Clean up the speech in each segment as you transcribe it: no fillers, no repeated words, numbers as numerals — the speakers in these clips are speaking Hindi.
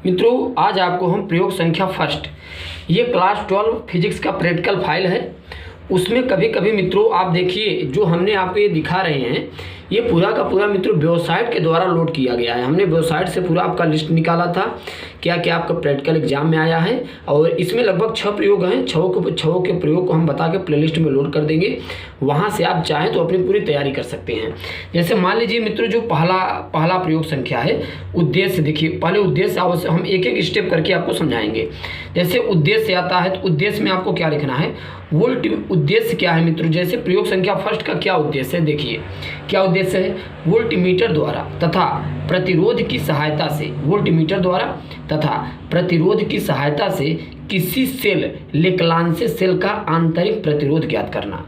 मित्रों आज आपको हम प्रयोग संख्या फर्स्ट, ये क्लास 12 फिजिक्स का प्रैक्टिकल फाइल है। उसमें कभी कभी मित्रों आप देखिए जो हमने आपको ये दिखा रहे हैं ये पूरा का पूरा मित्रों वेबसाइट के द्वारा लोड किया गया है। हमने वेबसाइट से पूरा आपका लिस्ट निकाला था क्या क्या आपका प्रैक्टिकल एग्जाम में आया है, और इसमें लगभग 6 प्रयोग हैं। 6 के प्रयोग को हम बता के प्लेलिस्ट में लोड कर देंगे, वहाँ से आप चाहें तो अपनी पूरी तैयारी कर सकते हैं। जैसे मान लीजिए मित्रों जो पहला प्रयोग संख्या है उद्देश्य, देखिए पहले उद्देश्य हम एक एक स्टेप करके आपको समझाएंगे। जैसे उद्देश्य आता है तो उद्देश्य में आपको क्या लिखना है, वोल्ट उद्देश्य क्या है मित्रों। जैसे प्रयोग संख्या फर्स्ट का क्या उद्देश्य है, देखिए क्या उद्देश्य है, वोल्टमीटर द्वारा तथा प्रतिरोध की सहायता से, वोल्टमीटर द्वारा तथा प्रतिरोध की सहायता से किसी सेल लेक्लांसे सेल का आंतरिक प्रतिरोध ज्ञात करना।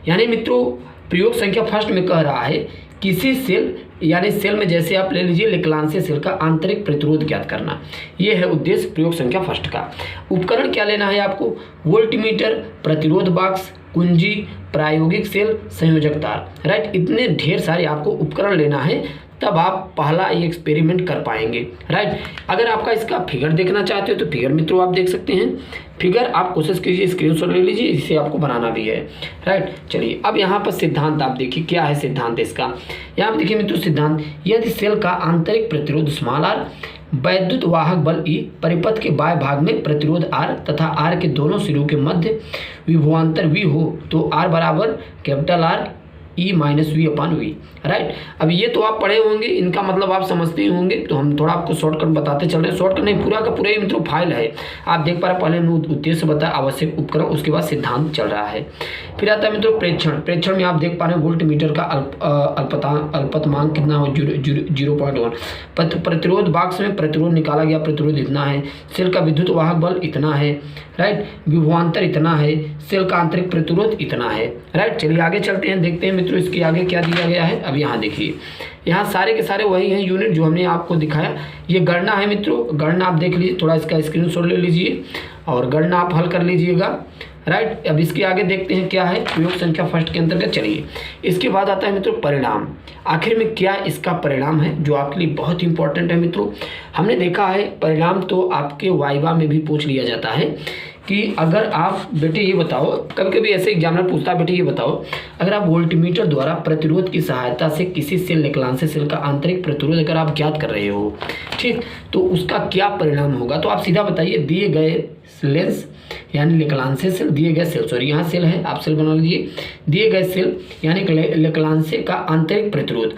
यानी मित्रों प्रयोग संख्या फर्स्ट में कह रहा है किसी सेल यानी सेल में जैसे आप ले लीजिए लेक्लांसे सेल का आंतरिक प्रतिरोध ज्ञात करना, ये है उद्देश्य प्रयोग संख्या फर्स्ट का। उपकरण क्या लेना है आपको, वोल्टमीटर, प्रतिरोध बॉक्स, कुंजी, प्रायोगिक सेल, संयोजक तार, राइट। इतने ढेर सारे आपको उपकरण लेना है, तब आप पहला ये एक्सपेरिमेंट कर पाएंगे, राइट। अगर आपका इसका फिगर देखना चाहते हो तो फिगर मित्रों आप देख सकते हैं। फिगर आप कोशिश कीजिए स्क्रीनशॉट ले लीजिए, इसे आपको बनाना भी है, राइट। चलिए अब यहाँ पर सिद्धांत आप देखिए क्या है सिद्धांत इसका। यहाँ पर देखिए मित्रों सिद्धांत, यदि सेल का आंतरिक प्रतिरोध स्मॉल आर, वैद्युत वाहक बल ई, परिपथ के बाएं भाग में प्रतिरोध आर तथा आर के दोनों सिरों के मध्य विभवांतर वी हो तो आर बराबर capital R E minus V upon V, right. अब ये तो आप पढ़े होंगे, इनका मतलब आप समझते ही होंगे, तो हम थोड़ा आपको शॉर्टकट बताते चल रहे हैं। शॉर्टकट नहीं, पूरा का पूरा ही मित्रों फाइल है, आप देख पा रहे। पहले उद्देश्य बताया, आवश्यक उपकरण, उसके बाद सिद्धांत चल रहा है। फिर आता है मित्रों प्रेक्षण। प्रेक्षण में आप देख पा रहे हैं वोल्टमीटर का अल्पतमांक कितना हो, 0.1। प्रतिरोध बॉक्स में प्रतिरोध निकाला गया, प्रतिरोध इतना है। सेल का विद्युत वाहक बल इतना है, राइट। विभवांतर इतना है, सेल का आंतरिक प्रतिरोध इतना है, राइट। चलिए आगे चलते हैं, देखते हैं मित्रों इसके आगे क्या दिया गया है। अब यहाँ देखिए, यहाँ सारे के सारे वही हैं यूनिट जो हमने आपको दिखाया। ये गणना है मित्रों, गणना आप देख लीजिए, थोड़ा इसका स्क्रीनशॉट ले लीजिए और गणना आप हल कर लीजिएगा, राइट। अब इसके आगे देखते हैं क्या है प्रयोग संख्या फर्स्ट के अंतर्गत। चलिए इसके बाद आता है मित्रों परिणाम। आखिर में क्या इसका परिणाम है जो आपके लिए बहुत इंपॉर्टेंट है मित्रों। हमने देखा है परिणाम तो आपके वाइवा में भी पूछ लिया जाता है कि अगर आप बेटे ये बताओ, कभी कभी ऐसे एग्जामिनर पूछता है बेटे ये बताओ, अगर आप वोल्टमीटर द्वारा प्रतिरोध की सहायता से किसी सेल लेक्लांसे सेल का आंतरिक प्रतिरोध अगर आप ज्ञात कर रहे हो, ठीक, तो उसका क्या परिणाम होगा। तो आप सीधा बताइए, दिए गए लेंस यानी लेक्लांसे सेल, दिए गए सेल, सॉरी यहाँ सेल है, आप सेल बना लीजिए, दिए गए सेल यानी लेक्लांसे का आंतरिक प्रतिरोध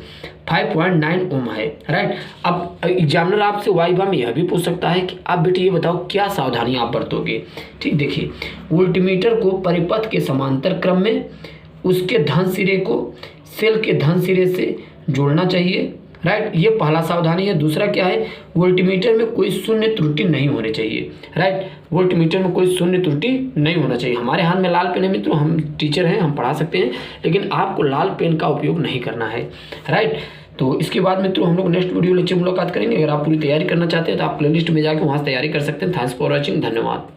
5.9 ओम है, राइट। अब एग्जामिनर आपसे वाइवा में यह भी पूछ सकता है कि आप बेटे ये बताओ क्या सावधानी आप बरतोगे, ठीक। देखिए वोल्टमीटर को परिपथ के समांतर क्रम में उसके धन सिरे को सेल के धन सिरे से जोड़ना चाहिए, राइट। ये पहला सावधानी है। दूसरा क्या है, वोल्टमीटर में कोई शून्य त्रुटि नहीं होनी चाहिए, राइट। वोल्टमीटर में कोई शून्य त्रुटि नहीं होना चाहिए। हमारे हाथ में लाल पेन है मित्रों, हम टीचर हैं, हम पढ़ा सकते हैं, लेकिन आपको लाल पेन का उपयोग नहीं करना है, राइट। तो इसके बाद मित्रों हम लोग नेक्स्ट वीडियो लेक्चर मुलाकात करेंगे। अगर आप पूरी तैयारी करना चाहते हैं तो आप प्लेलिस्ट में जाकर वहाँ से तैयारी कर सकते हैं। थैंक्स फॉर वॉचिंग, धन्यवाद।